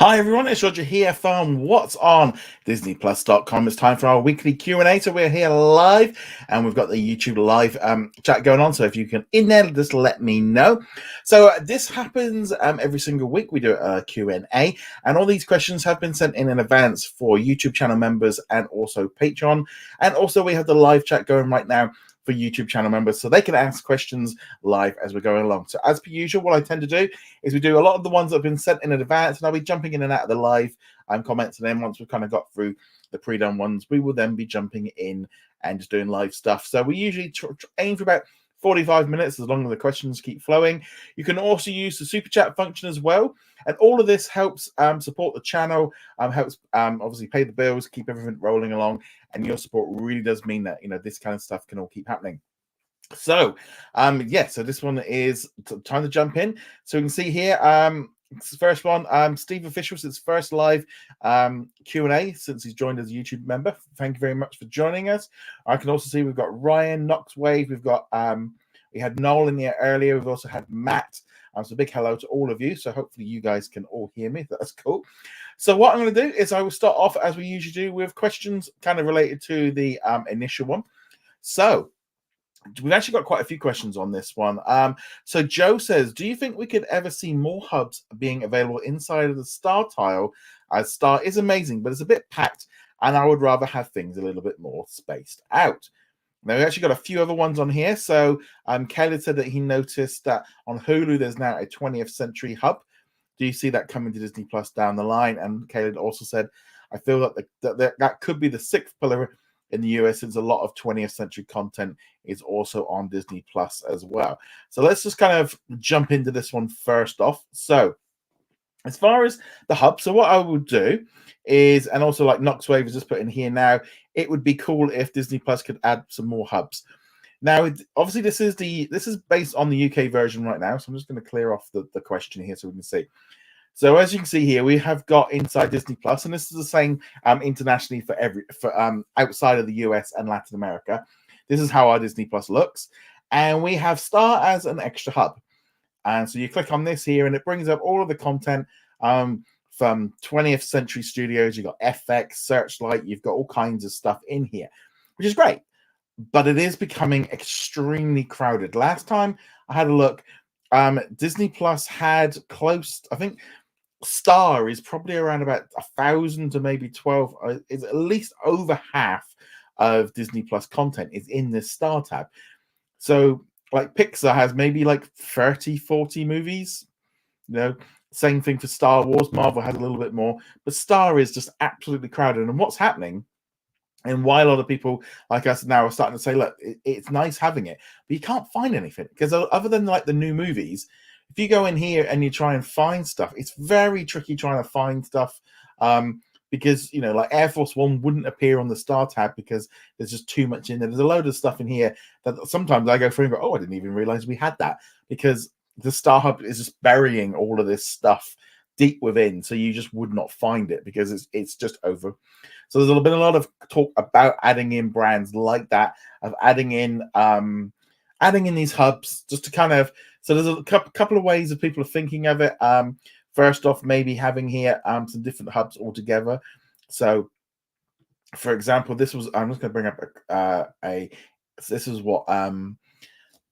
Hi everyone, it's Roger here from What's on DisneyPlus.com. It's time for our weekly Q&A. So we're here live and we've got the YouTube live chat going on. So if you can in there, just let me know. So this happens every single week. We do a Q&A and all these questions have been sent in advance for YouTube channel members and also Patreon. And also we have the live chat going right now for YouTube channel members, so they can ask questions live as we're going along. So as per usual, what I tend to do is we do a lot of the ones that have been sent in advance, and I'll be jumping in and out of the live comments, and then once we've kind of got through the pre-done ones, we will then be jumping in and just doing live stuff. So we usually aim for about 45 minutes as long as the questions keep flowing. You can also use the super chat function as well, and all of this helps support the channel, helps obviously pay the bills, keep everything rolling along, and your support really does mean that this kind of stuff can all keep happening. So so this one is time to jump in. So we can see here first one, Steve Official, it's first live Q&A since he's joined as a YouTube member. Thank you very much for joining us. I can also see we've got Ryan, Knoxwave, we've got we had Noel in here earlier, we've also had Matt. So big hello to all of you. So hopefully you guys can all hear me. That's cool. So what I'm going to do is I will start off as we usually do with questions kind of related to the initial one. So we've actually got quite a few questions on this one. So Joe says, do you think we could ever see more hubs being available inside of the Star tile? As Star is amazing, but it's a bit packed, and I would rather have things a little bit more spaced out. Now, we actually got a few other ones on here. So Caleb said that he noticed that on Hulu, there's now a 20th century hub. Do you see that coming to Disney Plus down the line? And Caleb also said, I feel that that could be the sixth pillar in the US, since a lot of 20th century content is also on Disney Plus as well. So let's just kind of jump into this one first off. So as far as the hub, so what I would do is, and also like Knoxwave is just put in here now, it would be cool if Disney Plus could add some more hubs. Now, obviously, this is based on the UK version right now, so I'm just going to clear off the question here so we can see. So as you can see here, we have got inside Disney Plus, and this is the same internationally for outside of the US and Latin America. This is how our Disney Plus looks, and we have Star as an extra hub. And so you click on this here, and it brings up all of the content from 20th Century Studios. You've got FX, Searchlight, you've got all kinds of stuff in here, which is great. But it is becoming extremely crowded. Last time I had a look, Disney Plus had close, I think Star is probably around about 1,000 to maybe 12. Is at least over half of Disney Plus content is in this Star tab. So like Pixar has maybe like 30, 40 movies. Same thing for Star Wars. Marvel has a little bit more, but Star is just absolutely crowded. And what's happening, and why a lot of people like us now are starting to say, look, it's nice having it, but you can't find anything, because other than like the new movies, if you go in here and you try and find stuff, it's very tricky trying to find stuff, because like Air Force One wouldn't appear on the Star tab because there's just too much in there. There's a load of stuff in here that sometimes I go through and go, oh, I didn't even realize we had that, because the Star Hub is just burying all of this stuff deep within, so you just would not find it because it's just over. So there's been a lot of talk about adding in brands like that, of adding in these hubs, just to kind of, so there's a couple of ways of people are thinking of it. First off, maybe having here some different hubs altogether. So for example, this was, I'm just going to bring up this is what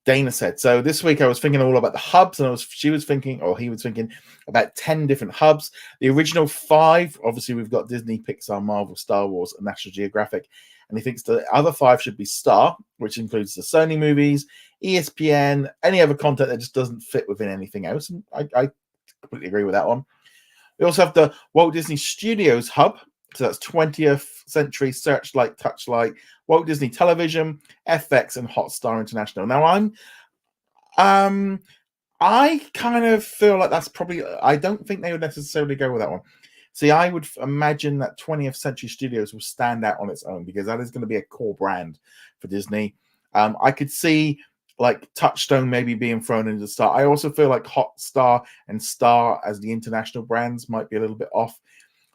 Dana said. So this week I was thinking all about the hubs, and he was thinking about 10 different hubs. The original 5, obviously we've got Disney, Pixar, Marvel, Star Wars, and National Geographic. And he thinks the other 5 should be Star, which includes the Sony movies, ESPN, any other content that just doesn't fit within anything else. And I completely agree with that one. We also have the Walt Disney Studios hub. So that's 20th Century, Searchlight, Touchlight, Walt Disney Television, FX, and Hotstar International. Now, I kind of feel like that's probably, I don't think they would necessarily go with that one. See, I would imagine that 20th Century Studios will stand out on its own, because that is going to be a core brand for Disney. I could see like Touchstone maybe being thrown into Star. I also feel like Hotstar and Star as the international brands might be a little bit off.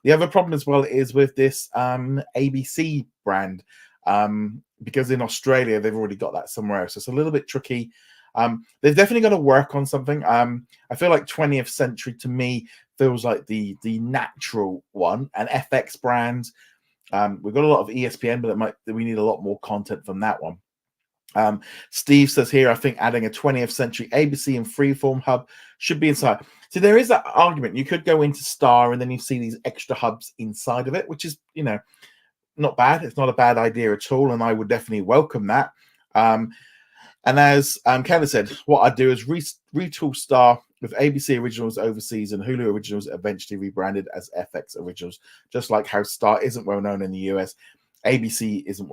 The other problem as well is with this ABC brand, because in Australia they've already got that somewhere else. So it's a little bit tricky They've definitely got to work on something. I feel like 20th Century to me feels like the natural one, and FX brand. We've got a lot of ESPN, but we need a lot more content from that one. Steve says here, I think adding a 20th Century ABC and Freeform hub should be inside. So there is that argument. You could go into Star and then you see these extra hubs inside of it, which is, not bad. It's not a bad idea at all, and I would definitely welcome that. And as Kevin said, what I'd do is retool Star with ABC Originals overseas and Hulu Originals eventually rebranded as FX Originals, just like how Star isn't well known in the US. ABC isn't.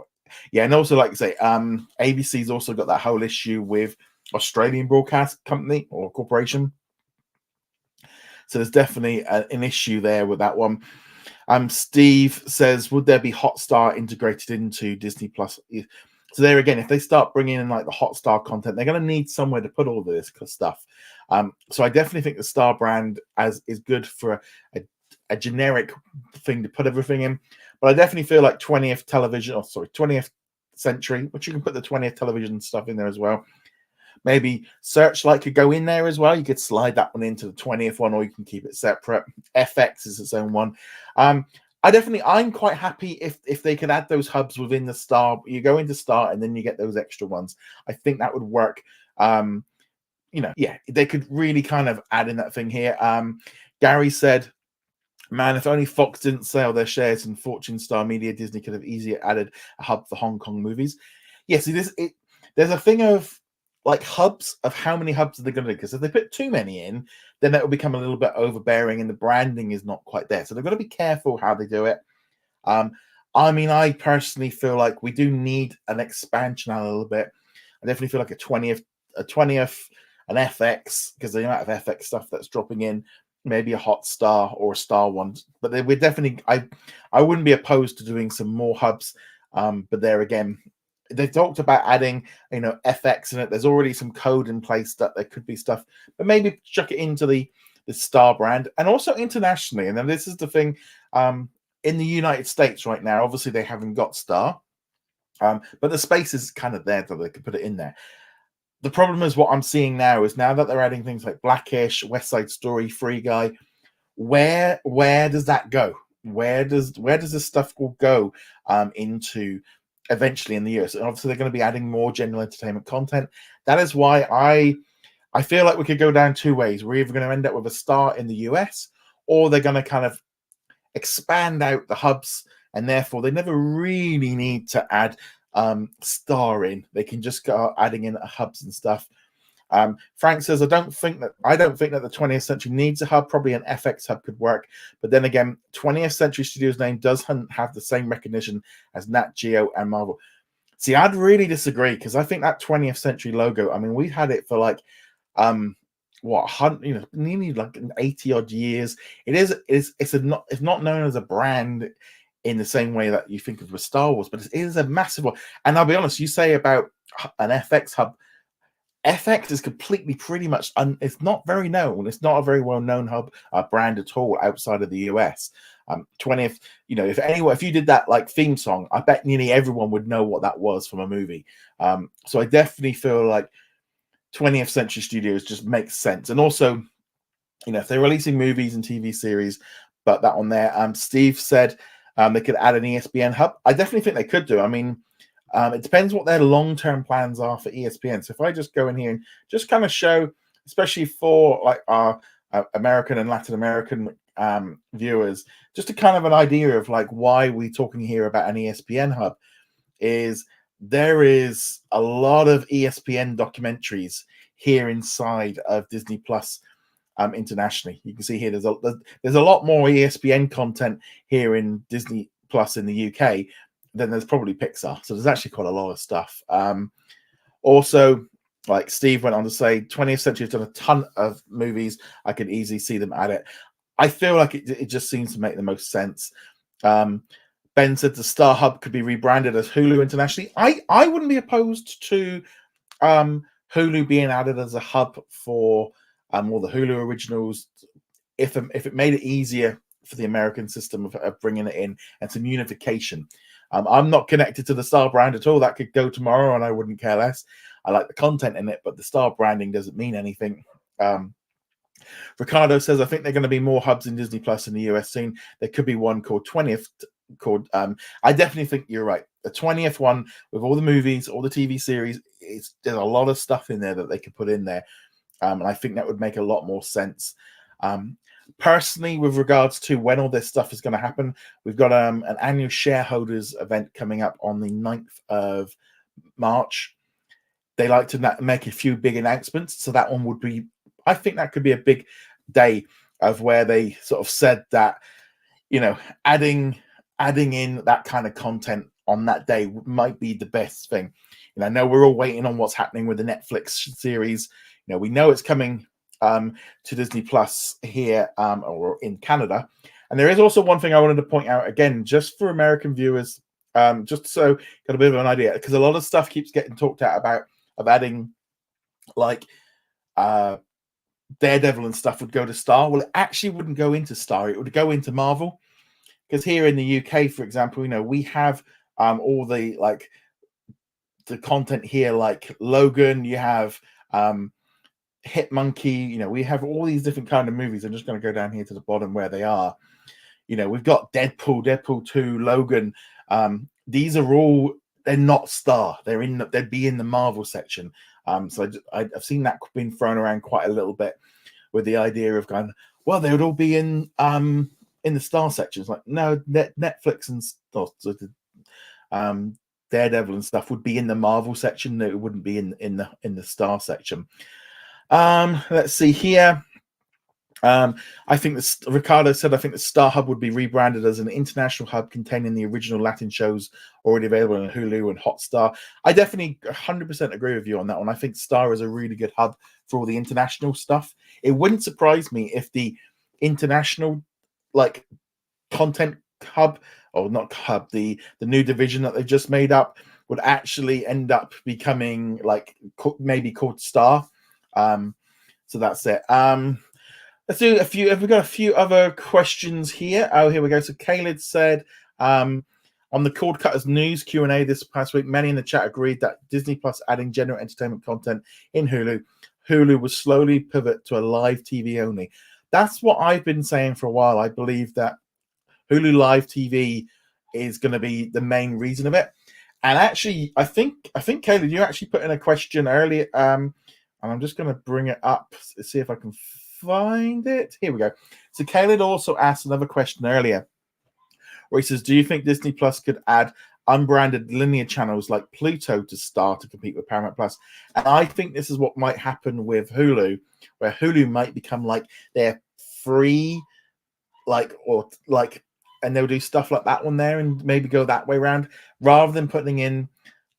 Yeah, and also, like I say, ABC's also got that whole issue with Australian Broadcast Company or Corporation. So there's definitely an issue there with that one. Steve says, would there be Hotstar integrated into Disney Plus? So there again, if they start bringing in like the Hotstar content, they're going to need somewhere to put all of this stuff. So I definitely think the Star brand is good for a generic thing to put everything in. But I definitely feel like 20th Century, which you can put the 20th television stuff in there as well. Maybe Searchlight could go in there as well. You could slide that one into the 20th one, or you can keep it separate. FX is its own one. I'm quite happy if they could add those hubs within the Star. You go into Star and then you get those extra ones. I think that would work. They could really kind of add in that thing here. Gary said, man, if only Fox didn't sell their shares in Fortune Star Media, Disney could have easily added a hub for Hong Kong movies. Yes, there's a thing of like hubs of how many hubs are they going to do? Because if they put too many in, then that will become a little bit overbearing and the branding is not quite there. So they've got to be careful how they do it. I personally feel like we do need an expansion a little bit. I definitely feel like a 20th, an FX, because the amount of FX stuff that's dropping in, maybe a Hotstar or a Star one. But we're definitely, I wouldn't be opposed to doing some more hubs. But there again, they've talked about adding, FX in it. There's already some code in place that there could be stuff, but maybe chuck it into the Star brand and also internationally. And then this is the thing, in the United States right now, obviously they haven't got Star, but the space is kind of there that they could put it in there. The problem is what I'm seeing now is now that they're adding things like Blackish, West Side Story, Free Guy, where does that go? Where does this stuff go into eventually in the US? And obviously they're going to be adding more general entertainment content. That is why I feel like we could go down two ways. We're either going to end up with a Star in the US, or they're going to kind of expand out the hubs, and therefore they never really need to add Star in. They can just go adding in hubs and stuff. Frank says, I don't think that the 20th Century needs a hub. Probably an FX hub could work, but then again, 20th Century Studios name doesn't have the same recognition as Nat Geo and Marvel. See, I'd really disagree, because I think that 20th Century logo, I mean, we've had it for like nearly like 80 odd years. It's not known as a brand in the same way that you think of with Star Wars, but it is a massive one. And I'll be honest, you say about an FX hub, FX is completely pretty much it's not very known. It's not a very well-known hub brand at all outside of the US. 20th, if you did that like theme song, I bet nearly everyone would know what that was from a movie. So I definitely feel like 20th Century Studios just makes sense. And also, if they're releasing movies and TV series, but that on there, Steve said they could add an ESPN hub. I definitely think they could do. I mean, it depends what their long-term plans are for ESPN. So if I just go in here and just kind of show, especially for like our American and Latin American viewers, just a kind of an idea of like why we're talking here about an ESPN hub, is there is a lot of ESPN documentaries here inside of Disney Plus internationally. You can see here there's a lot more ESPN content here in Disney Plus in the UK than there's probably Pixar. So there's actually quite a lot of stuff. Also, like Steve went on to say, 20th Century has done a ton of movies. I could easily see them at it. I feel like it just seems to make the most sense. Ben said the Star Hub could be rebranded as Hulu internationally. I wouldn't be opposed to Hulu being added as a hub for all the Hulu originals, if it made it easier for the American system of bringing it in and some unification. I'm not connected to the Star brand at all. That could go tomorrow and I wouldn't care less. I like the content in it, but the star branding doesn't mean anything. Ricardo says, I think there are going to be more hubs in Disney Plus in the US soon. There could be one called 20th. I definitely think you're right. The 20th one with all the movies, all the TV series, there's a lot of stuff in there that they could put in there. And I think that would make a lot more sense. Personally, with regards to when all this stuff is going to happen, we've got an annual shareholders event coming up on the 9th of March. They like to make a few big announcements. So that one would be, I think that could be a big day of where they sort of said that, you know, adding in that kind of content on that day might be the best thing. And I know we're all waiting on what's happening with the Netflix series. You know, we know it's coming to Disney Plus here or in Canada. And there is also one thing I wanted to point out again, just for American viewers, just so got a bit of an idea, because a lot of stuff keeps getting talked about of adding like Daredevil and stuff would go to Star. Well, it actually wouldn't go into Star. It would go into Marvel. Because here in the UK, for example, you know, we have all the like the content here, like Logan, you have Hit Monkey, you know, we have all these different kind of movies. I'm just going to go down here to the bottom where they are. You know, we've got Deadpool 2, Logan. These are all, they're not Star. They'd be in the Marvel section. So I've seen that being thrown around quite a little bit with the idea of going, well, they would all be in the Star section. It's like, no, Netflix and Daredevil and stuff would be in the Marvel section. No, it wouldn't be in the Star section. Let's see here. I think Ricardo said, I think the Star Hub would be rebranded as an international hub containing the original Latin shows already available on Hulu and Hotstar. I definitely 100% agree with you on that one. I think Star is a really good hub for all the international stuff. It wouldn't surprise me if the international like content hub, or not hub, the new division that they've just made up would actually end up becoming like maybe called Star. So that's it. Let's do a few. Have we got a few other questions here? Oh, here we go. So Caleb said, on the Cord Cutters News Q&A this past week, many in the chat agreed that Disney Plus adding general entertainment content in Hulu will slowly pivot to a live TV only. That's what I've been saying for a while. I believe that Hulu Live TV is going to be the main reason of it. And actually, I think Caleb, you actually put in a question earlier, and I'm just going to bring it up to see if I can find it. Here we go. So Caleb also asked another question earlier where he says, do you think Disney Plus could add unbranded linear channels like Pluto to Star to compete with Paramount Plus? And I think this is what might happen with Hulu, where Hulu might become like their free, and they'll do stuff like that one there and maybe go that way around rather than putting in.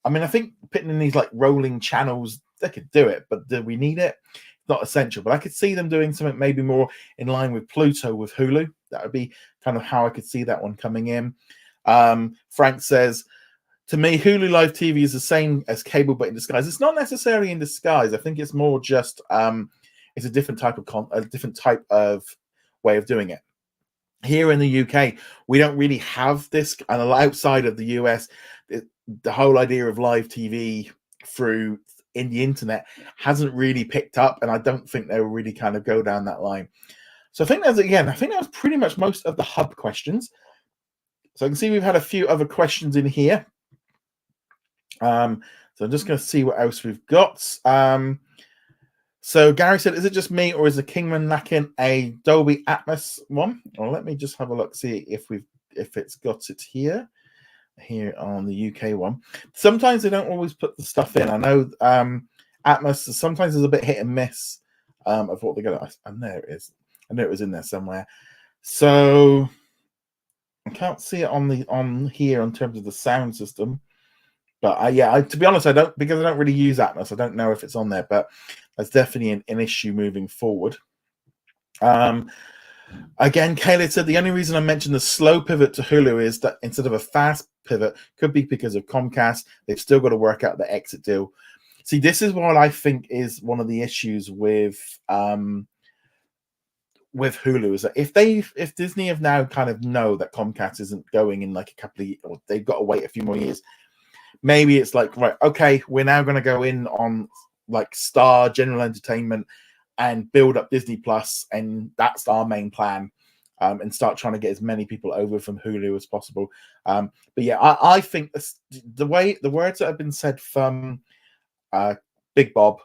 I mean, I think putting in these like rolling channels, they could do it, but do we need it? Not essential, but I could see them doing something maybe more in line with Pluto with Hulu. That would be kind of how I could see that one coming in. Frank says, to me, Hulu Live TV is the same as cable, but in disguise. It's not necessarily in disguise. I think it's more just it's a different type of way of doing it. Here in the UK, we don't really have this, and outside of the US, the whole idea of live TV through in the internet hasn't really picked up, and I don't think they'll really kind of go down that line. So I think that was pretty much most of the hub questions. So I can see we've had a few other questions in here. So I'm just going to see what else we've got. So Gary said, is it just me or is the Kingman lacking a Dolby Atmos one? Well, let me just have a look, see if it's got it here on the UK one. Sometimes they don't always put the stuff in. I know Atmos sometimes is a bit hit and miss of what they're going to. And there it is. I knew it was in there somewhere. So I can't see it on here in terms of the sound system. But to be honest, because I don't really use Atmos. I don't know if it's on there, but that's definitely an issue moving forward. Again, Caleb said the only reason I mentioned the slow pivot to Hulu is that instead of a fast pivot, could be because of Comcast. They've still got to work out the exit deal. See, this is what I think is one of the issues with Hulu, is that if Disney have now kind of know that Comcast isn't going in like a couple of years, or they've got to wait a few more years, maybe it's like, right, okay, we're now going to go in on like Star General Entertainment and build up Disney Plus, and that's our main plan. And start trying to get as many people over from Hulu as possible. But yeah, I think the words that have been said from Big Bob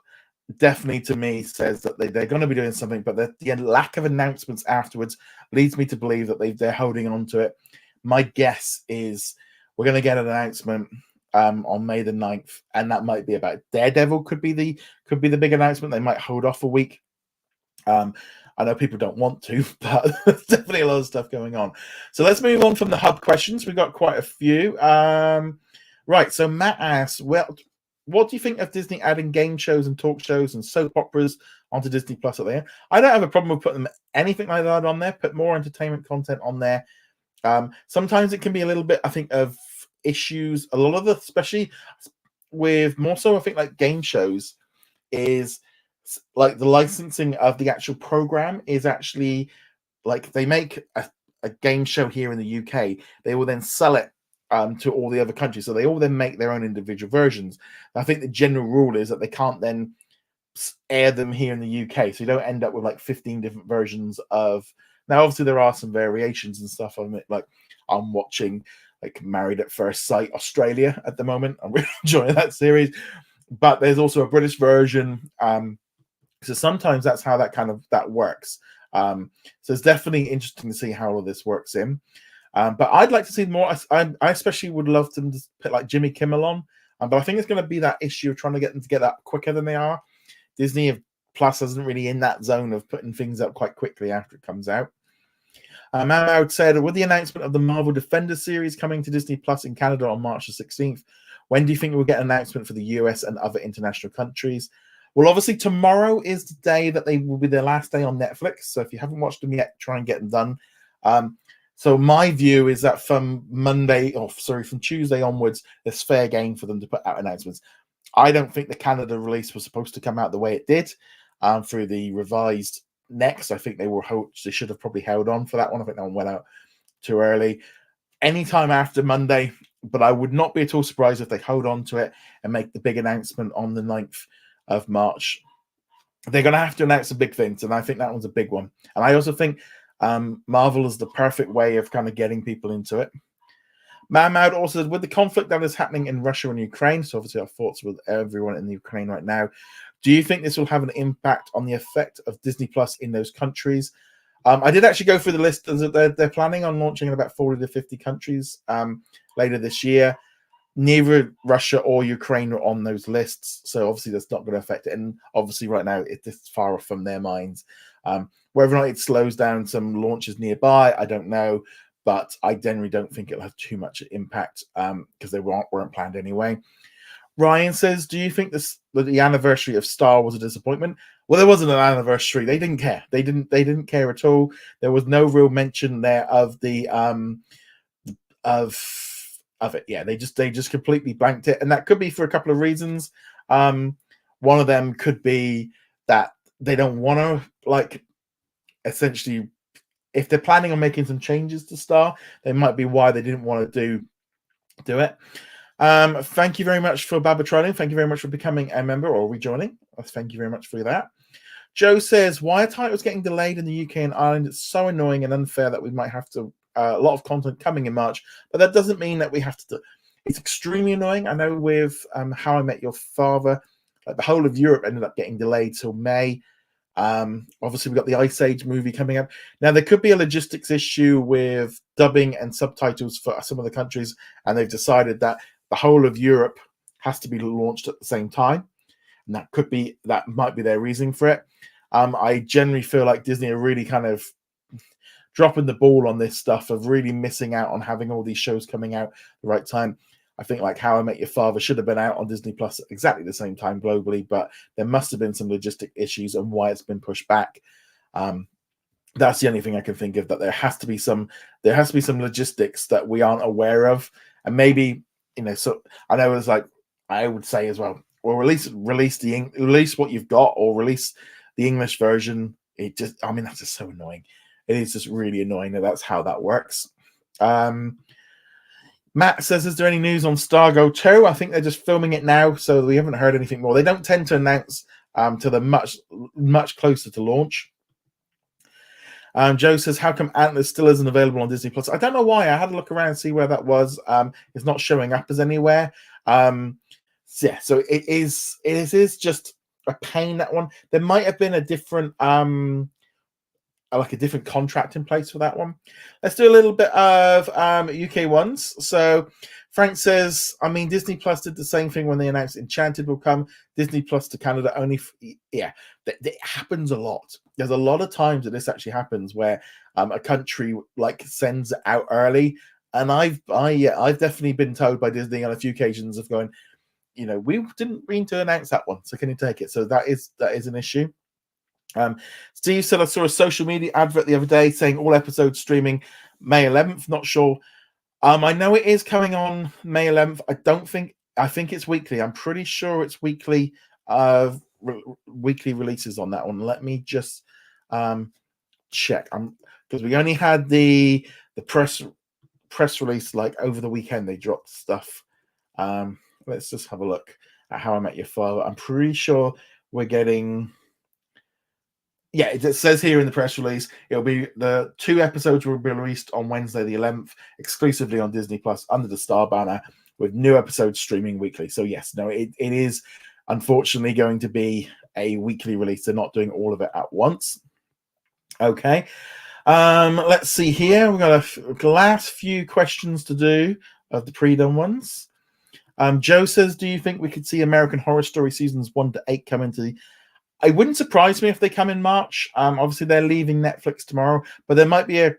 definitely to me says that they're going to be doing something, but the lack of announcements afterwards leads me to believe that they're holding on to it. My guess is we're going to get an announcement on May the 9th, and that might be about Daredevil. Could be the big announcement. They might hold off a week. I know people don't want to, but there's definitely a lot of stuff going on. So let's move on from the hub questions. We've got quite a few. Right, so Matt asks, well, what do you think of Disney adding game shows and talk shows and soap operas onto Disney Plus at the end? I don't have a problem with putting anything like that on there. Put more entertainment content on there. Sometimes it can be a little bit, I think, of issues. A lot of the, especially with more so, I think, like game shows, is like the licensing of the actual program is actually like they make a game show here in the UK. They will then sell it to all the other countries. So they all then make their own individual versions. I think the general rule is that they can't then air them here in the UK. So you don't end up with like 15 different versions of. Now, obviously, there are some variations and stuff on it. Like I'm watching like Married at First Sight Australia at the moment. I'm really enjoying that series. But there's also a British version. So sometimes that's how that works. So it's definitely interesting to see how all of this works in. But I'd like to see more. I especially would love to put like Jimmy Kimmel on. But I think it's going to be that issue of trying to get them to get that quicker than they are. Disney Plus isn't really in that zone of putting things up quite quickly after it comes out. Mahmoud said, with the announcement of the Marvel Defenders series coming to Disney Plus in Canada on March the 16th, when do you think we'll get an announcement for the US and other international countries? Well, obviously, tomorrow is the day that they will be their last day on Netflix. So if you haven't watched them yet, try and get them done. So my view is that from Tuesday onwards, there's fair game for them to put out announcements. I don't think the Canada release was supposed to come out the way it did through the revised next. I think they should have probably held on for that one. I think that one went out too early. Anytime after Monday, but I would not be at all surprised if they hold on to it and make the big announcement on the 9th of March. They're going to have to announce the big things, and I think that one's a big one. And I also think Marvel is the perfect way of kind of getting people into it. Mahmoud also said, with the conflict that is happening in Russia and Ukraine, so obviously our thoughts with everyone in the Ukraine right now, do you think this will have an impact on the effect of Disney Plus in those countries? I did actually go through the list. They're planning on launching in about 40 to 50 countries later this year. Neither Russia or Ukraine are on those lists, so obviously that's not going to affect it. And obviously right now it's far off from their minds. Whether or not it slows down some launches nearby, I don't know. But I generally don't think it'll have too much impact because they weren't planned anyway. Ryan says, do you think the anniversary of Star was a disappointment? Well, there wasn't an anniversary. They didn't care. They didn't care at all. There was no real mention there of the of it. Yeah, they just completely blanked it. And that could be for a couple of reasons. One of them could be that they don't want to, like, essentially, if they're planning on making some changes to Star, they might be why they didn't want to do it. Thank you very much for Babatroning. Thank you very much for becoming a member or rejoining. Thank you very much for that. Joe says, why are titles getting delayed in the UK and Ireland? It's so annoying and unfair that we might have to a lot of content coming in March, but that doesn't mean that we have to. It's extremely annoying. I know with How I Met Your Father, like the whole of Europe ended up getting delayed till May. Obviously, we've got the Ice Age movie coming up. Now, there could be a logistics issue with dubbing and subtitles for some of the countries, and they've decided that the whole of Europe has to be launched at the same time. And that might be their reasoning for it. I generally feel like Disney are really kind of dropping the ball on this stuff, of really missing out on having all these shows coming out at the right time. I think like How I Met Your Father should have been out on Disney Plus at exactly the same time globally, but there must have been some logistic issues and why it's been pushed back. That's the only thing I can think of, that there has to be some logistics that we aren't aware of. And maybe, so I know it's like, I would say as well, or release what you've got, or release the English version. That's just so annoying. It is just really annoying that's how that works. Matt Matt says, is there any news on Stargo 2? I think they're just filming it now, so we haven't heard anything more. They don't tend to announce till they're much closer to launch. Joe says, how come Atlas still isn't available on Disney Plus? I don't know why. I had a look around and see where that was. It's not showing up as anywhere. So it is just a pain, that one. There might have been a different different contract in place for that one. Let's do a little bit of UK ones. So Frank says, I mean, Disney Plus did the same thing when they announced Enchanted will come. Disney Plus to Canada only. It happens a lot. There's a lot of times that this actually happens where a country like sends it out early. And I've definitely been told by Disney on a few occasions of going, we didn't mean to announce that one, so can you take it? So that is an issue. Steve said, I saw a social media advert the other day saying all episodes streaming May 11th. Not sure. I know it is coming on May 11th. I think it's weekly. I'm pretty sure it's weekly weekly releases on that one. Let me just check. Because we only had the press release like over the weekend. They dropped stuff. Let's just have a look at How I Met Your Father. I'm pretty sure we're getting. Yeah, it says here in the press release, it'll be the 2 episodes will be released on Wednesday the 11th, exclusively on Disney Plus under the Star banner, with new episodes streaming weekly. So yes, no, it is unfortunately going to be a weekly release. They're not doing all of it at once. Okay. Let's see here. We've got a last few questions to do of the pre-done ones. Joe says, do you think we could see American Horror Story seasons 1 to 8 come into the... It wouldn't surprise me if they come in March. Obviously, they're leaving Netflix tomorrow, but there might be a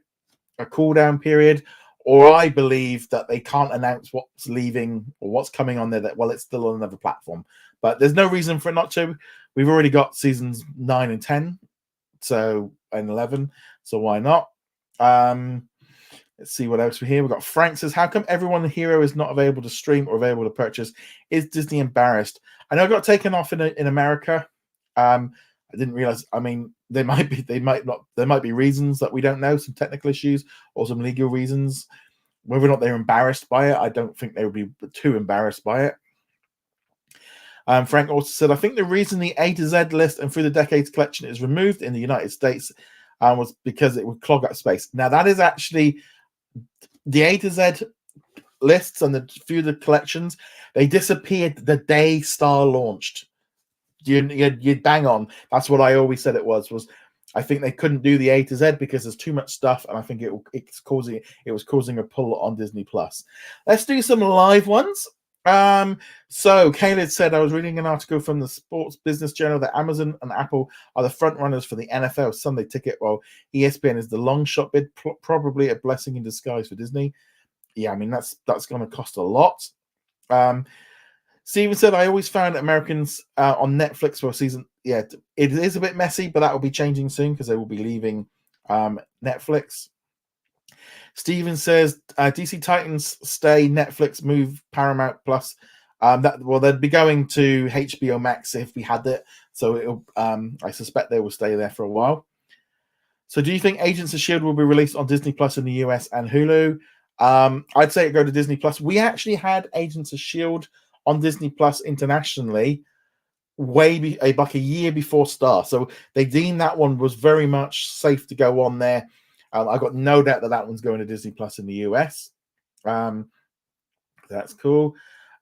cool down period, or I believe that they can't announce what's leaving or what's coming on there it's still on another platform. But there's no reason for it not to. We've already got seasons 9 and 10, and 11, so why not? Let's see what else we hear. We've got Frank says, how come everyone in Hero is not available to stream or available to purchase? Is Disney embarrassed? I know it got taken off in America. I didn't realize. I mean, there might be reasons that we don't know, some technical issues or some legal reasons. Whether or not they're embarrassed by it, I don't think they would be too embarrassed by it. Frank also said, I think the reason the A to Z list and Through the Decades collection is removed in the United States was because it would clog up space. Now, that is actually the A to Z lists and through the collections. They disappeared the day Star launched. You bang on. That's what I always said it was I think they couldn't do the A to Z because there's too much stuff, and I think it was causing a pull on Disney Plus. Let's do some live ones. So Caleb said, I was reading an article from the Sports Business Journal that Amazon and Apple are the front runners for the NFL Sunday ticket, while ESPN is the long shot bid, probably a blessing in disguise for Disney. Yeah, I mean that's going to cost a lot. Steven said, I always found Americans on Netflix for a season. Yeah, it is a bit messy, but that will be changing soon because they will be leaving Netflix. Steven says, DC Titans stay, Netflix move Paramount Plus. They'd be going to HBO Max if we had it. So it'll, I suspect they will stay there for a while. So do you think Agents of S.H.I.E.L.D. will be released on Disney Plus in the US and Hulu? I'd say it go to Disney Plus. We actually had Agents of S.H.I.E.L.D. on Disney Plus internationally like a year before Star. So they deemed that one was very much safe to go on there. I've got no doubt that one's going to Disney Plus in the US. That's cool.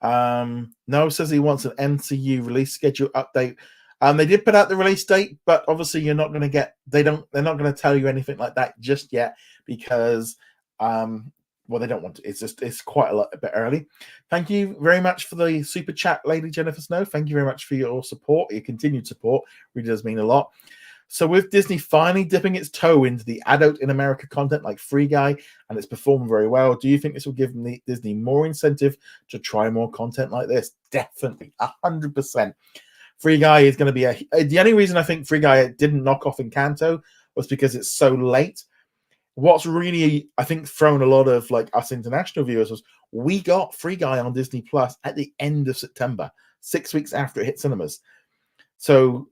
Noah says he wants an MCU release schedule update. They did put out the release date, but obviously you're not going to get. They're not going to tell you anything like that just yet because they don't want to. It's quite a bit early. Thank you very much for the super chat, Lady Jennifer Snow. Thank you very much for your support, your continued support. Really does mean a lot. So with Disney finally dipping its toe into the adult in America content like Free Guy, and it's performed very well, do you think this will give Disney more incentive to try more content like this? Definitely, 100%. Free Guy is going to be the only reason I think Free Guy didn't knock off Encanto was because it's so late. What's really, I think, thrown a lot of like us international viewers was we got Free Guy on Disney Plus at the end of September, 6 weeks after it hit cinemas. So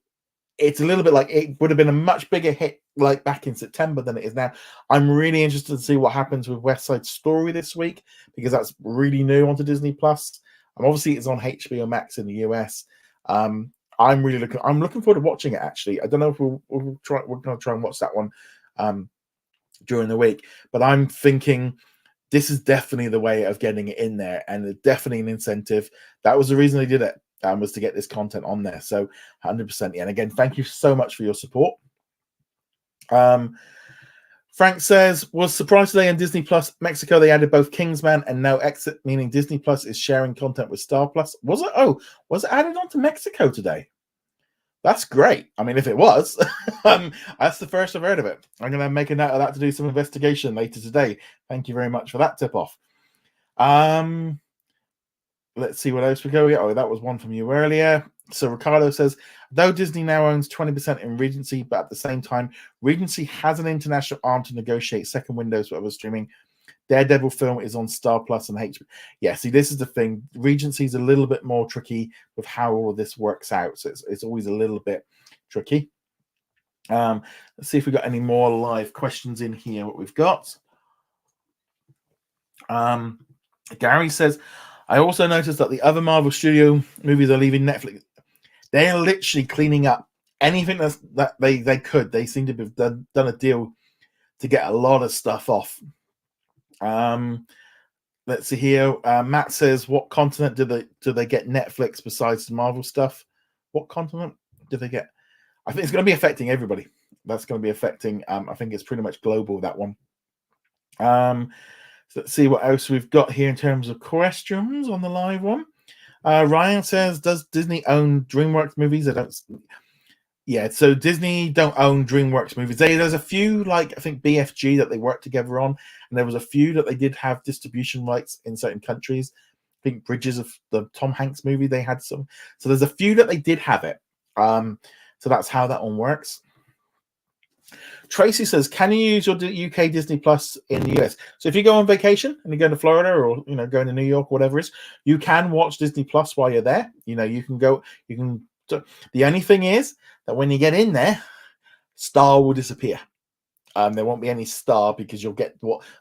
it's a little bit like it would have been a much bigger hit like back in September than it is now. I'm really interested to see what happens with West Side Story this week, because that's really new onto Disney Plus. Obviously it's on HBO Max in the US. I'm looking forward to watching it, actually. I don't know if we're going to try and watch that one during the week, but I'm thinking this is definitely the way of getting it in there, and it's definitely an incentive. That was the reason they did it, was to get this content on there. So 100%. Yeah. And again, thank you so much for your support. Frank says, was surprised today on Disney Plus Mexico they added both Kingsman and No Exit, meaning Disney Plus is sharing content with Star Plus. Was it? Oh, was it added on to Mexico today? That's great. I mean, if it was, that's the first I've heard of it. I'm going to make a note of that to do some investigation later today. Thank you very much for that tip off. Let's see what else we go. Oh, that was one from you earlier. So Ricardo says, though Disney now owns 20% in Regency, but at the same time, Regency has an international arm to negotiate second windows for other streaming. Daredevil film is on Star Plus and HBO. Yeah, see, this is the thing. Regency is a little bit more tricky with how all of this works out. So it's always a little bit tricky. Let's see if we've got any more live questions in here. What we've got. Gary says, I also noticed that the other Marvel Studio movies are leaving Netflix. They are literally cleaning up anything that they could. They seem to have done a deal to get a lot of stuff off. Let's see here. Matt says, what continent do they get Netflix besides the Marvel stuff? What continent do they get? I think it's going to be affecting everybody. That's going to be affecting, I think it's pretty much global, that one. So let's see what else we've got here in terms of questions on the live one. Ryan says, does Disney own DreamWorks movies? I don't. Yeah, so Disney don't own DreamWorks movies. There's a few, like I think BFG, that they work together on, and there was a few that they did have distribution rights in certain countries. I think Bridges of the Tom Hanks movie, they had some. So there's a few that they did have it. So that's how that one works. Tracy says, can you use your UK Disney Plus in the US? So if you go on vacation and you go to Florida, or going to New York, whatever it is, you can watch Disney Plus while you're there. You can go. The only thing is that when you get in there, Star will disappear. There won't be any Star because you'll get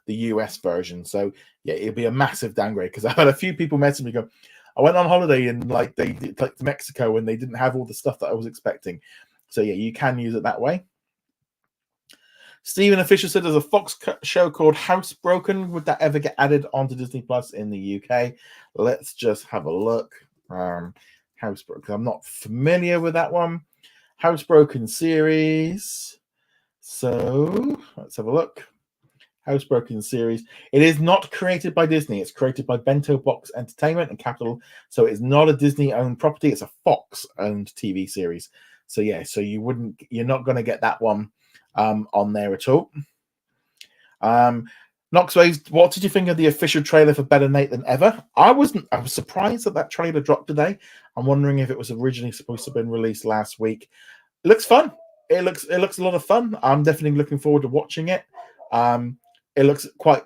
the US version. So yeah, it'll be a massive downgrade, because I've had a few people message me go, I went on holiday and to Mexico and they didn't have all the stuff that I was expecting. So yeah, you can use it that way. Stephen Official said there's a Fox show called Housebroken. Would that ever get added onto Disney Plus in the UK? Let's just have a look. Housebroken. I'm not familiar with that one. Housebroken series. So let's have a look. Housebroken series. It is not created by Disney. It's created by Bento Box Entertainment and Capital. So it's not a Disney-owned property. It's a Fox-owned TV series. So yeah, so you're not going to get that one on there at all. Knoxways, what did you think of the official trailer for Better Nate Than Ever? I was surprised that trailer dropped today. I'm wondering if it was originally supposed to have been released last week. It looks fun. It looks a lot of fun. I'm definitely looking forward to watching it. It looks quite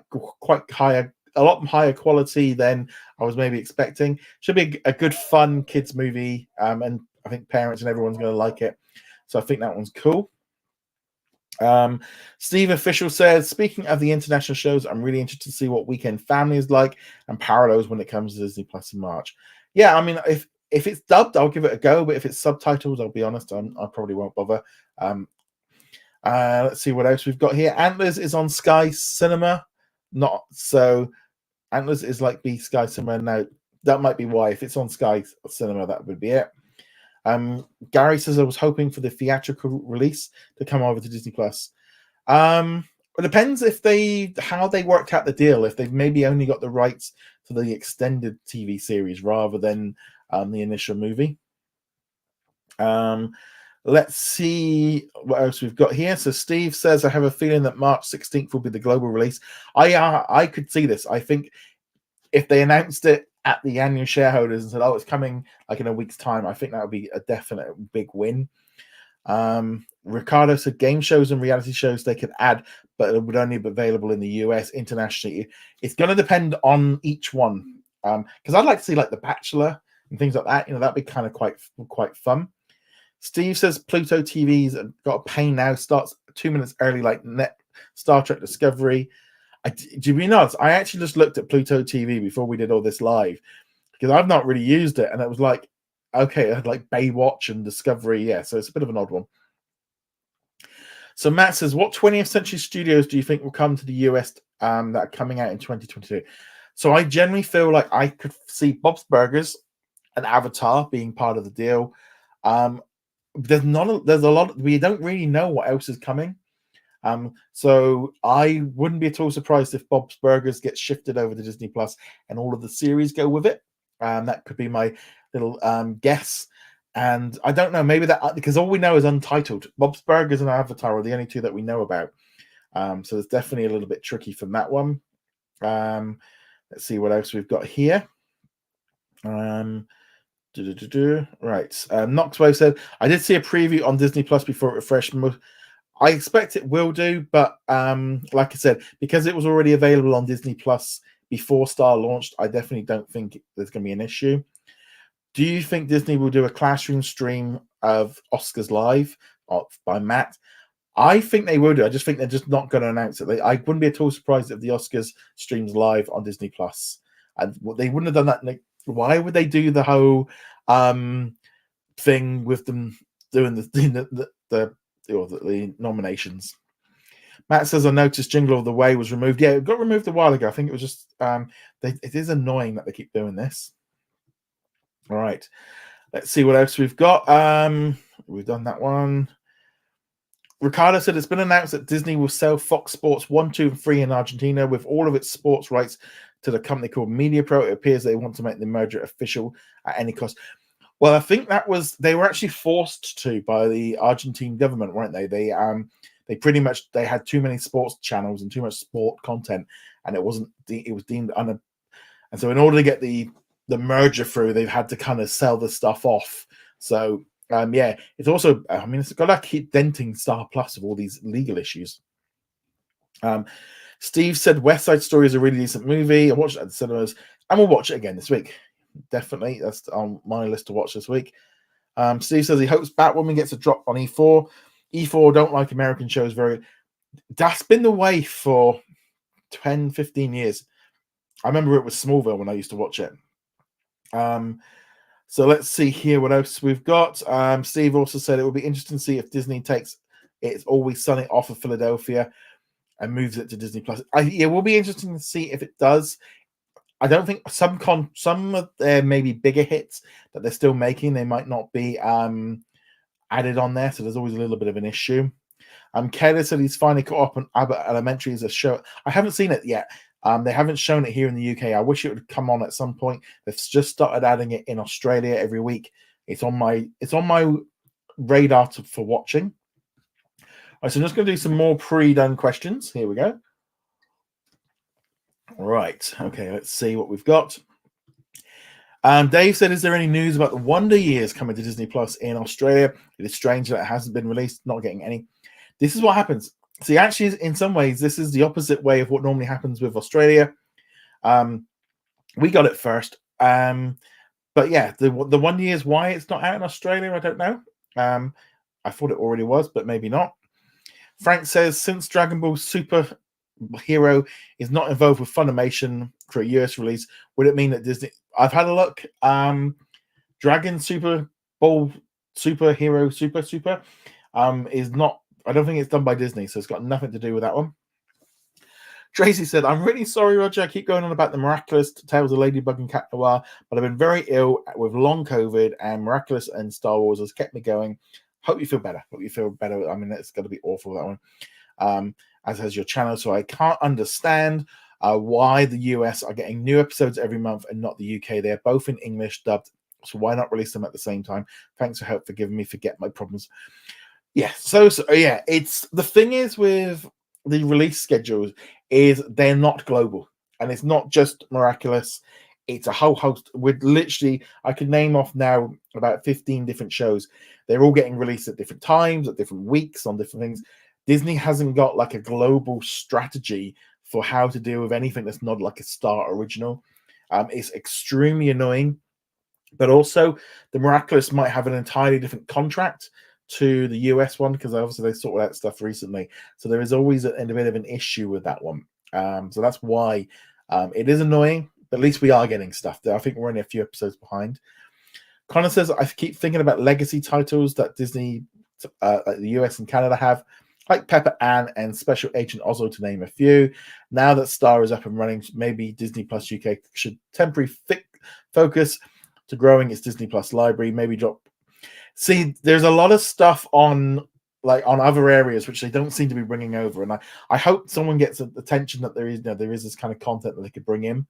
higher, a lot higher quality than I was maybe expecting. Should be a good fun kids movie, and I think parents and everyone's going to like it. So I think that one's cool. Steve Official says, speaking of the international shows, I'm really interested to see what Weekend Family is like and parallels when it comes to Disney Plus in March. Yeah, I mean, if it's dubbed, I'll give it a go, but if it's subtitles, I'll be honest, I probably won't bother. Let's see what else we've got here. Antlers is on Sky Cinema. Not so. Antlers is like the Sky Cinema now. That might be why. If it's on Sky Cinema, that would be it. Gary says, I was hoping for the theatrical release to come over to Disney Plus. It depends how they worked out the deal. If they've maybe only got the rights to the extended TV series rather than the initial movie. Let's see what else we've got here. So Steve says, I have a feeling that March 16th will be the global release. I could see this. I think if they announced it at the annual shareholders and said, oh, it's coming like in a week's time, I think that would be a definite big win. Ricardo said game shows and reality shows they could add, but it would only be available in the US. Internationally, it's going to depend on each one. Because I'd like to see like The Bachelor and things like that. That'd be kind of quite fun. Steve says Pluto TV's got a pain now. Starts 2 minutes early, like Star Trek Discovery. To be honest, I actually just looked at Pluto TV before we did all this live because I've not really used it, and it was like, okay, I had like Baywatch and Discovery, yeah. So it's a bit of an odd one. So Matt says, what 20th century studios do you think will come to the US that are coming out in 2022? So I generally feel like I could see Bob's Burgers and Avatar being part of the deal. There's a lot. We don't really know what else is coming. So I wouldn't be at all surprised if Bob's Burgers gets shifted over to Disney Plus and all of the series go with it. That could be my little guess. And I don't know, maybe that because all we know is Untitled. Bob's Burgers and Avatar are the only two that we know about. So it's definitely a little bit tricky from that one. Let's see what else we've got here. Right. Knoxway said, I did see a preview on Disney Plus before it refreshed. I expect it will do, but like I said, because it was already available on Disney Plus before Star launched, I definitely don't think there's going to be an issue. Do you think Disney will do a classroom stream of Oscars Live by Matt? I think they will do. I just think they're just not going to announce it. I wouldn't be at all surprised if the Oscars streams live on Disney Plus. And they wouldn't have done that. Why would they do the whole thing with them doing the nominations? Matt says, I noticed Jingle All the Way was removed. Yeah, it got removed a while ago. I think it was just it is annoying that they keep doing this. All right, let's see what else we've got. We've done that one. Ricardo said it's been announced that Disney will sell Fox Sports 1, 2, and 3 in Argentina with all of its sports rights to the company called MediaPro. It appears they want to make the merger official at any cost. Well, I think they were actually forced to by the Argentine government, weren't they? They pretty much had too many sports channels and too much sport content, and it was deemed and so in order to get the merger through, they've had to kind of sell the stuff off. So yeah, it's also, I mean, it's got to keep denting Star Plus of all these legal issues. Steve said West Side Story is a really decent movie. I watched it at the cinemas, and we'll watch it again this week. Definitely, that's on my list to watch this week. Steve says he hopes Batwoman gets a drop on E4. E4 don't like American shows very. That's been the way for 10, 15 years. I remember it was Smallville when I used to watch it. So let's see here what else we've got. Steve also said it would be interesting to see if Disney takes It's Always Sunny off of Philadelphia and moves it to Disney Plus. It will be interesting to see if it does. I don't think some of their maybe bigger hits that they're still making, they might not be added on there. So there's always a little bit of an issue. Kelly said he's finally caught up on Abbott Elementary as a show. I haven't seen it yet. They haven't shown it here in the UK. I wish it would come on at some point. They've just started adding it in Australia every week. It's on my radar for watching. All right, so I'm just going to do some more pre-done questions. Here we go. Right. Okay, let's see what we've got. Dave said, is there any news about the Wonder Years coming to Disney Plus in Australia? It is strange that it hasn't been released, not getting any. This is what happens. See, actually, in some ways, this is the opposite way of what normally happens with Australia. We got it first. But yeah, the Wonder Years, why it's not out in Australia, I don't know. I thought it already was, but maybe not. Frank says, since Dragon Ball Super Hero is not involved with Funimation for a US release, would it mean that Disney... I've had a look. Dragon Super Ball Super Hero Super is not... I don't think it's done by Disney, so it's got nothing to do with that one. Tracy said, I'm really sorry, Roger. I keep going on about the Miraculous Tales of Ladybug and Cat Noir, but I've been very ill with long COVID, and Miraculous and Star Wars has kept me going. Hope you feel better. I mean, it's going to be awful, that one. As has your channel. So I can't understand why the US are getting new episodes every month and not the UK. They're both in English dubbed. So why not release them at the same time? Thanks for help forgiving me, forget my problems. Yeah. So yeah, it's the thing is with the release schedules is they're not global, and it's not just Miraculous. It's a whole host. With literally, I could name off now about 15 different shows. They're all getting released at different times, at different weeks, on different things. Disney hasn't got like a global strategy for how to deal with anything that's not like a Star original. It's extremely annoying. But also, The Miraculous might have an entirely different contract to the US one, because obviously they sorted out stuff recently. So there is always a bit of an issue with that one. So that's why it is annoying, but at least we are getting stuff there. I think we're only a few episodes behind. Connor says, I keep thinking about legacy titles that Disney, like the US and Canada have, like Pepper Ann and Special Agent Ozzo, to name a few. Now that Star is up and running, maybe Disney Plus UK should temporarily focus to growing its Disney Plus library. Maybe drop. See, there's a lot of stuff on other areas which they don't seem to be bringing over, and I hope someone gets attention that there is this kind of content that they could bring in.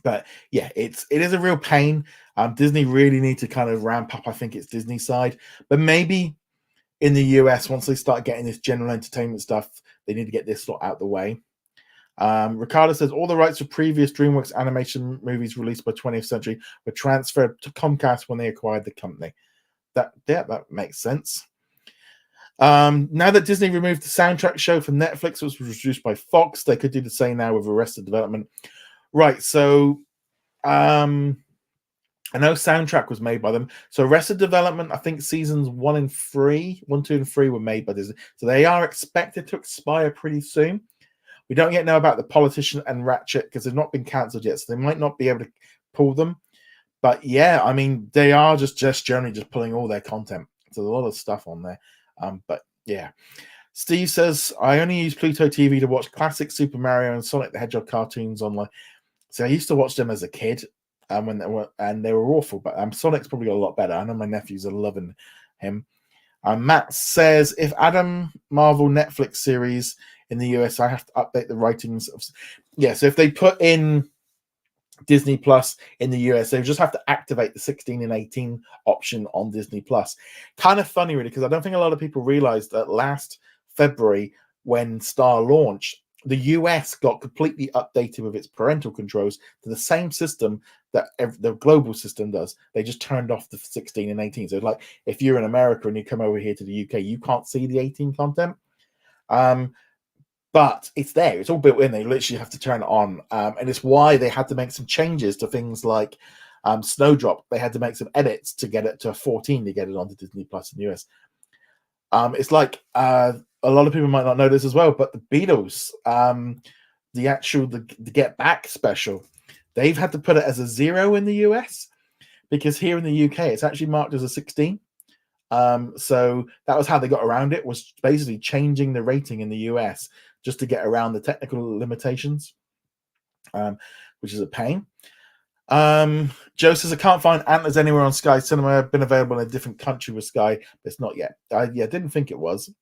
But yeah, it is a real pain. Disney really need to kind of ramp up, I think, its Disney side, but maybe in the US, once they start getting this general entertainment stuff, they need to get this out the way. Ricardo says all the rights for previous DreamWorks animation movies released by 20th Century were transferred to Comcast when they acquired the company. That makes sense. Now that Disney removed the soundtrack show from Netflix, which was produced by Fox, they could do the same now with Arrested Development. Right, so I know soundtrack was made by them. So Arrested Development, I think seasons 1, 2, and 3 were made by Disney. So they are expected to expire pretty soon. We don't yet know about The Politician and Ratchet because they've not been cancelled yet, so they might not be able to pull them. But yeah, I mean, they are just generally just pulling all their content. So there's a lot of stuff on there. But yeah. Steve says, I only use Pluto TV to watch classic Super Mario and Sonic the Hedgehog cartoons online. So I used to watch them as a kid, when they were awful, but Sonic's probably got a lot better. I know my nephews are loving him. Matt says, if Adam Marvel Netflix series in the US, I have to update the writings of. Yeah, so if they put in Disney Plus in the US, they just have to activate the 16 and 18 option on Disney Plus. Kind of funny, really, because I don't think a lot of people realized that last February, when Star launched, the US got completely updated with its parental controls to the same system that the global system does. They just turned off the 16 and 18. So like if you're in America and you come over here to the UK, you can't see the 18 content. But it's there. It's all built in. They literally have to turn it on. And it's why they had to make some changes to things like Snowdrop. They had to make some edits to get it to 14 to get it onto Disney Plus in the US. It's like a lot of people might not know this as well, but the Beatles, the Get Back special, they've had to put it as a 0 in the US because here in the UK it's actually marked as a 16. So that was how they got around it, was basically changing the rating in the US just to get around the technical limitations, which is a pain. Joe says, I can't find Antlers anywhere on Sky Cinema. I've been available in a different country with Sky, but it's not yet. Didn't think it was.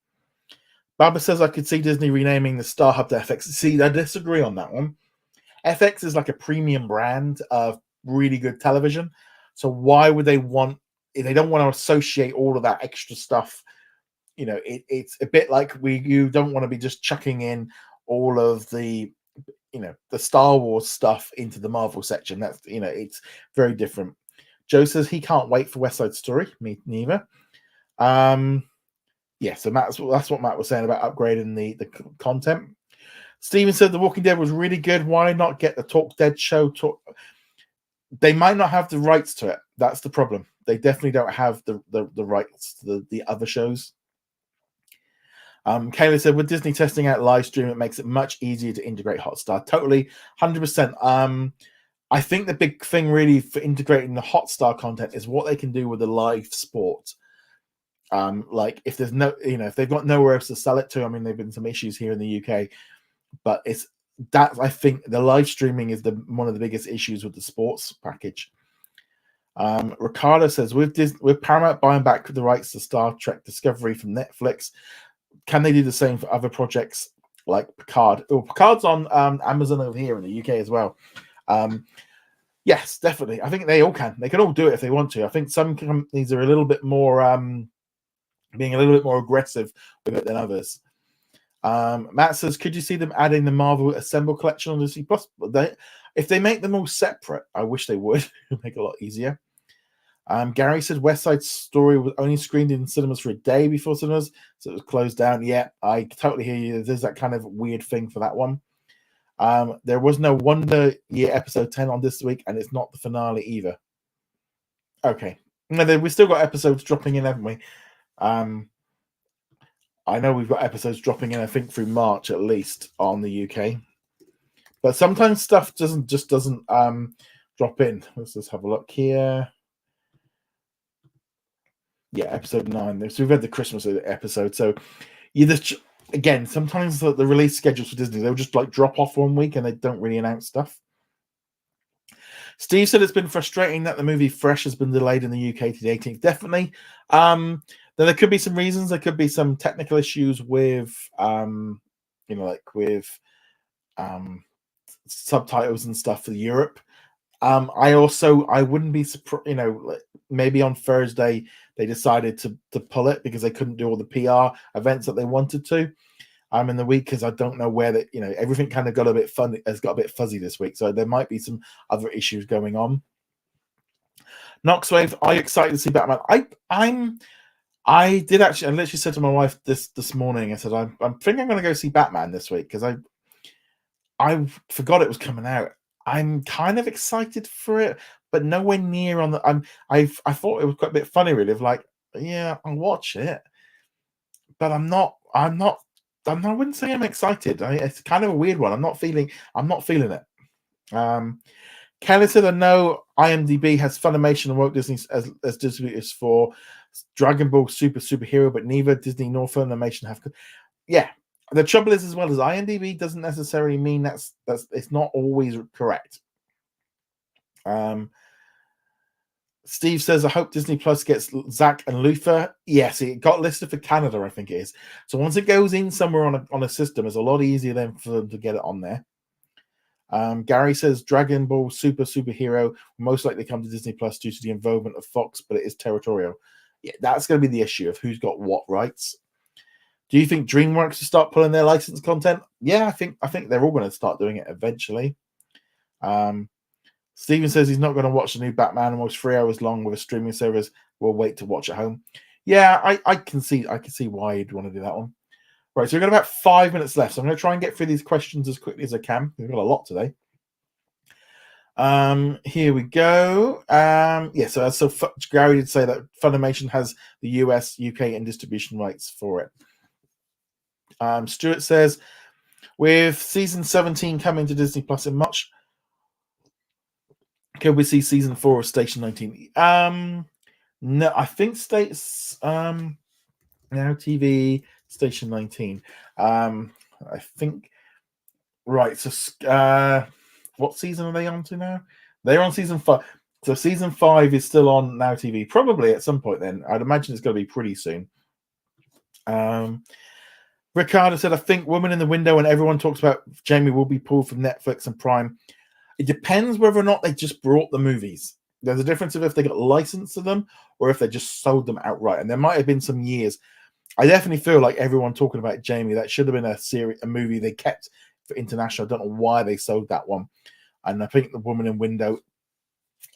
Barbara says, I could see Disney renaming the Star Hub to FX. See, I disagree on that one. FX is like a premium brand of really good television. So why would they want, they don't want to associate all of that extra stuff. You know, it's a bit like you don't want to be just chucking in all of the, the Star Wars stuff into the Marvel section. That's, it's very different. Joe says he can't wait for West Side Story. Me neither. Yeah, so that's what Matt was saying about upgrading the content. Steven said The Walking Dead was really good. Why not get the Talk Dead show? They might not have the rights to it. That's the problem. They definitely don't have the rights to the other shows. Kayla said, with Disney testing out live stream, it makes it much easier to integrate Hotstar. Totally, 100%. I think the big thing really for integrating the Hotstar content is what they can do with the live sport. Like if there's no, if they've got nowhere else to sell it to, I mean, there've been some issues here in the UK, but I think the live streaming is one of the biggest issues with the sports package. Ricardo says, with Paramount buying back the rights to Star Trek Discovery from Netflix, can they do the same for other projects like Picard? Oh, Picard's on Amazon over here in the UK as well. Yes, definitely. I think they all can. They can all do it if they want to. I think some companies are a little bit more being a little bit more aggressive with it than others. Matt says, could you see them adding the Marvel Assemble collection on Disney Plus? If they make them all separate, I wish they would. It would make it a lot easier. Gary said West Side Story was only screened in cinemas for a day before cinemas, so it was closed down. Yeah, I totally hear you. There's that kind of weird thing for that one. There was no Wonder Year episode 10 on this week, and it's not the finale either. Okay. No, we still got episodes dropping in, haven't we? I know we've got episodes dropping in, I think, through March at least on the UK. But sometimes stuff doesn't drop in. Let's just have a look here. Yeah, episode 9. So we've had the Christmas episode. So you just, again, sometimes the release schedules for Disney, they'll just like drop off one week and they don't really announce stuff. Steve said it's been frustrating that the movie Fresh has been delayed in the UK to the 18th. Definitely. There could be some reasons. There could be some technical issues with, with subtitles and stuff for Europe. I wouldn't be surprised, maybe on Thursday they decided to pull it because they couldn't do all the PR events that they wanted to. In the week, because I don't know where that everything kind of got a bit fuzzy this week, so there might be some other issues going on. Knoxwave, are you excited to see Batman? I did actually. I literally said to my wife this morning. I said I'm thinking I'm going to go see Batman this week because I forgot it was coming out. I'm kind of excited for it, but nowhere near on the. I thought it was quite a bit funny, really. Of like, yeah, I'll watch it, but I'm not. I wouldn't say I'm excited. It's kind of a weird one. I'm not feeling it. Kelly said, I know IMDb has Funimation and Walt Disney as distributors for Dragon Ball Superhero, but neither Disney nor Funimation have. Yeah, the trouble is, as well as IMDb doesn't necessarily mean that's it's not always correct. Steve says, I hope Disney Plus gets Zack and Luther. Yes, it got listed for Canada, I think it is. So once it goes in somewhere on a system, it's a lot easier then for them to get it on there. Gary says, Dragon Ball Superhero will most likely come to Disney Plus due to the involvement of Fox, but it is territorial. Yeah, that's going to be the issue of who's got what rights. Do you think DreamWorks will start pulling their licensed content? Yeah, I think they're all going to start doing it eventually. Steven says he's not going to watch the new Batman, almost 3 hours long with a streaming service. We'll wait to watch at home. Yeah, I can see why you'd want to do that one. Right, so we've got about 5 minutes left. So I'm going to try and get through these questions as quickly as I can. We've got a lot today. Here we go. So Gary did say that Funimation has the US, UK, and distribution rights for it. Stuart says, with season 17 coming to Disney Plus in March, can we see season 4 of Station 19? No, I think Now TV Station 19. I think right. So, what season are they on to now? They're on season 5. So season 5 is still on Now TV. Probably at some point. Then I'd imagine it's going to be pretty soon. Ricardo said, I think Woman in the Window, and everyone talks about Jamie, will be pulled from Netflix and Prime. It depends whether or not they just brought the movies. There's a difference of if they got licensed to them or if they just sold them outright. And there might have been some years. I definitely feel like everyone talking about Jamie, that should have been a movie they kept for international. I don't know why they sold that one. And I think The Woman in Window,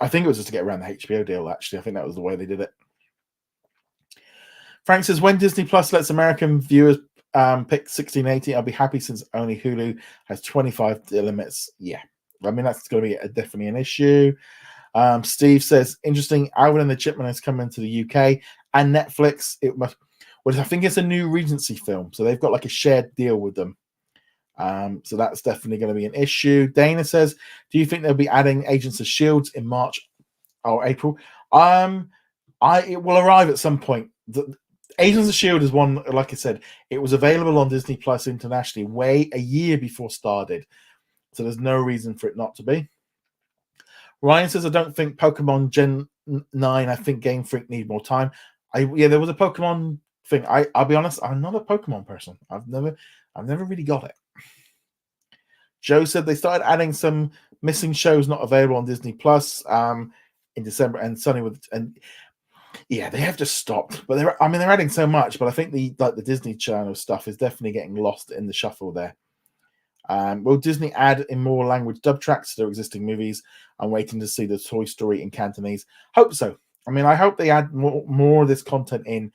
I think it was just to get around the HBO deal, actually. I think that was the way they did it. Frank says, when Disney Plus lets American viewers pick 1680, I'll be happy since only Hulu has 25 limits. Yeah. I mean, that's going to be definitely an issue. Steve says, interesting. Alvin and the Chipmunks come into the UK and Netflix. I think it's a new Regency film, so they've got like a shared deal with them. So that's definitely going to be an issue. Dana says, do you think they'll be adding Agents of Shield in March or April? It will arrive at some point. The Agents of Shield is one, like I said, it was available on Disney Plus internationally a year before started. So there's no reason for it not to be. Ryan says, I don't think Pokemon Gen 9, I think Game Freak need more time. There was a Pokemon thing. I'll be honest, I'm not a Pokemon person. I've never really got it. Joe said they started adding some missing shows not available on Disney Plus in December, and they have just stopped. But they're adding so much, but I think the Disney Channel stuff is definitely getting lost in the shuffle there. Will Disney add in more language dub tracks to their existing movies? I'm waiting to see the Toy Story in Cantonese. Hope so. I hope they add more of this content in.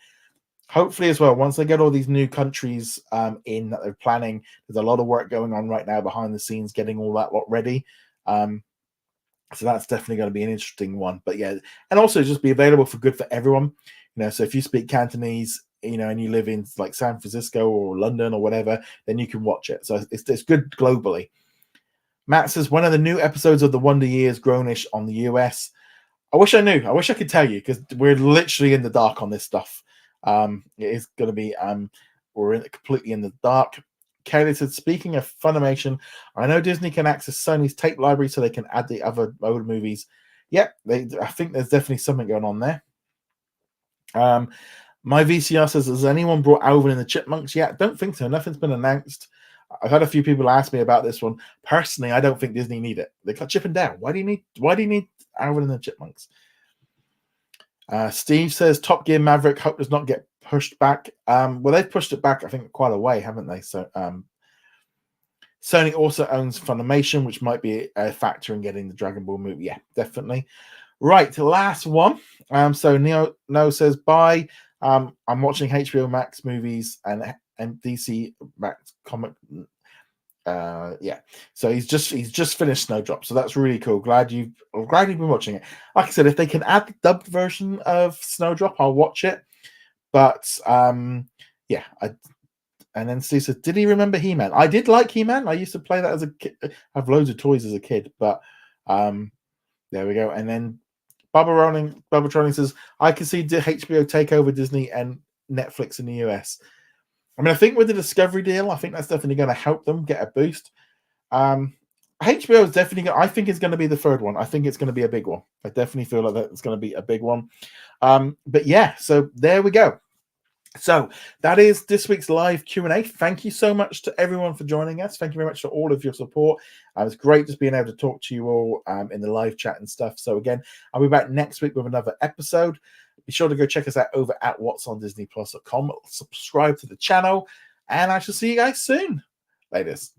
Hopefully as well, once they get all these new countries in that they're planning, there's a lot of work going on right now behind the scenes, getting all that lot ready. So that's definitely going to be an interesting one. But yeah, and also just be available for good for everyone. So if you speak Cantonese, and you live in like San Francisco or London or whatever, then you can watch it. So it's good globally. Matt says, when are the new episodes of The Wonder Years grownish on the US? I wish I knew. I wish I could tell you, because we're literally in the dark on this stuff. It is going to be, we're completely in the dark. Kelly said, speaking of Funimation, I know Disney can access Sony's tape library so they can add the other old movies. Yep, I think there's definitely something going on there. My VCR says, has anyone brought Alvin and the Chipmunks yet? Don't think so. Nothing's been announced. I've had a few people ask me about this one. Personally, I don't think Disney need it. They got Chip and Dale. Why do you need Alvin and the Chipmunks? Steve says Top Gear Maverick hope does not get pushed back. Well, they've pushed it back, I think, quite a way, haven't they? So Sony also owns Funimation, which might be a factor in getting the Dragon Ball movie. Yeah, definitely. Right, last one. So Neo says, bye. I'm watching HBO Max movies and DC Max comic. Yeah, so he's just finished Snowdrop, so that's really cool. Glad you've been watching it. Like I said, if they can add the dubbed version of Snowdrop, I'll watch it. But yeah, and then Steve says, did he remember He-Man? I did like He-Man. I used to play that as a kid. I have loads of toys as a kid, but there we go. And then Bubba Trolling says, I can see HBO take over Disney and Netflix in the US. I mean, I think with the Discovery deal, I think that's definitely going to help them get a boost. HBO is definitely, I think it's going to be the third one. I think it's going to be a big one. I definitely feel like that it's going to be a big one. But yeah, so there we go. So that is this week's live Q&A. Thank you so much to everyone for joining us. Thank you very much for all of your support. It's great just being able to talk to you all in the live chat and stuff. So again, I'll be back next week with another episode. Be sure to go check us out over at whatsondisneyplus.com. Subscribe to the channel, and I shall see you guys soon. Latest.